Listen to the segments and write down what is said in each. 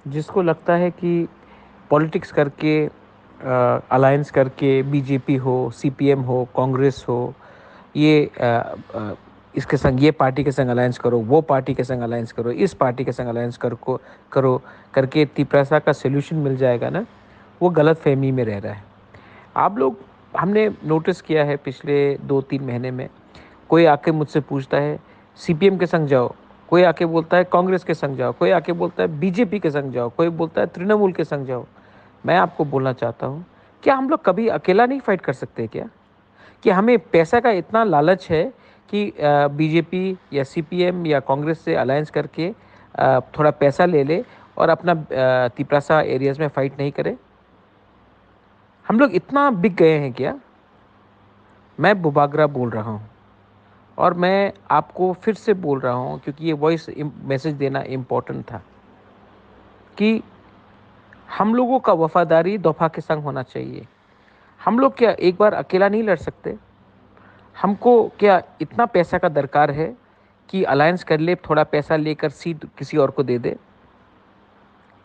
जिसको लगता है कि पॉलिटिक्स करके, अलायंस करके, बीजेपी हो, सीपीएम हो, कांग्रेस हो, ये इसके संग, ये पार्टी के संग अलायंस करो, वो पार्टी के संग अलायंस करो, इस पार्टी के संग अलायंस करो करके तिपरासा का सोल्यूशन मिल जाएगा ना, वो गलत फहमी में रह रहा है। आप लोग, हमने नोटिस किया है पिछले 2-3 महीने में, कोई आके मुझसे पूछता है सीपीएम के संग जाओ, कोई आके बोलता है कांग्रेस के संग जाओ, कोई आके बोलता है बीजेपी के संग जाओ, कोई बोलता है तृणमूल के संग जाओ। मैं आपको बोलना चाहता हूँ, क्या हम लोग कभी अकेला नहीं फाइट कर सकते क्या? कि हमें पैसा का इतना लालच है कि बीजेपी या सीपीएम या कांग्रेस से अलायंस करके थोड़ा पैसा ले ले और अपना तिपरासा एरियाज में फाइट नहीं करे? हम लोग इतना बिक गए हैं क्या? मैं बुबागरा बोल रहा हूँ, और मैं आपको फिर से बोल रहा हूँ क्योंकि ये वॉइस मैसेज देना इम्पोर्टेंट था कि हम लोगों का वफादारी दफा के संग होना चाहिए। हम लोग क्या एक बार अकेला नहीं लड़ सकते? हमको क्या इतना पैसा का दरकार है कि अलायंस कर ले, थोड़ा पैसा लेकर सीट किसी और को दे दे?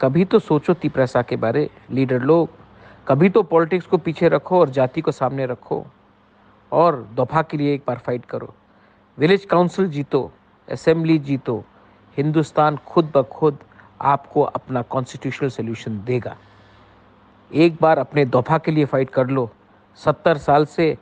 कभी तो सोचो तिपरासा के बारे, लीडर लोग। कभी तो पॉलिटिक्स को पीछे रखो और जाति को सामने रखो और दफा के लिए एक बार फाइट करो। विलेज काउंसिल जीतो, असेंबली जीतो, हिंदुस्तान खुद ब खुद आपको अपना कॉन्स्टिट्यूशनल सोल्यूशन देगा। एक बार अपने दफा के लिए फाइट कर लो। 70 साल से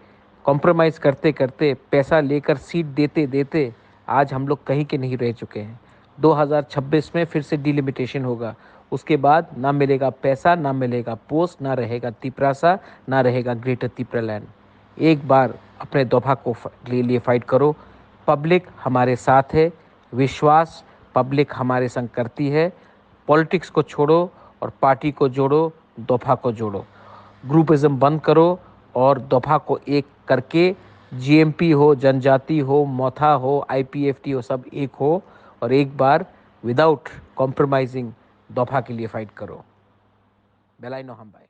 कॉम्प्रोमाइज़ करते करते, पैसा लेकर सीट देते देते आज हम लोग कहीं के नहीं रह चुके हैं। 2026 में फिर से डिलिमिटेशन होगा। उसके बाद ना मिलेगा पैसा, ना मिलेगा पोस्ट, ना रहेगा तिपरासा, ना रहेगा ग्रेटर तिपरालैंड। एक बार अपने दफा को लिए फाइट करो। पब्लिक हमारे साथ है, विश्वास पब्लिक हमारे संग करती है। पॉलिटिक्स को छोड़ो और पार्टी को जोड़ो, दफा को जोड़ो। ग्रुपिज्म बंद करो और दफा को एक करके, जीएमपी हो, जनजाति हो, मोथा हो, आईपीएफटी हो, सब एक हो और एक बार विदाउट कॉम्प्रोमाइजिंग दफा के लिए फाइट करो। बेलाई नो हम भाई।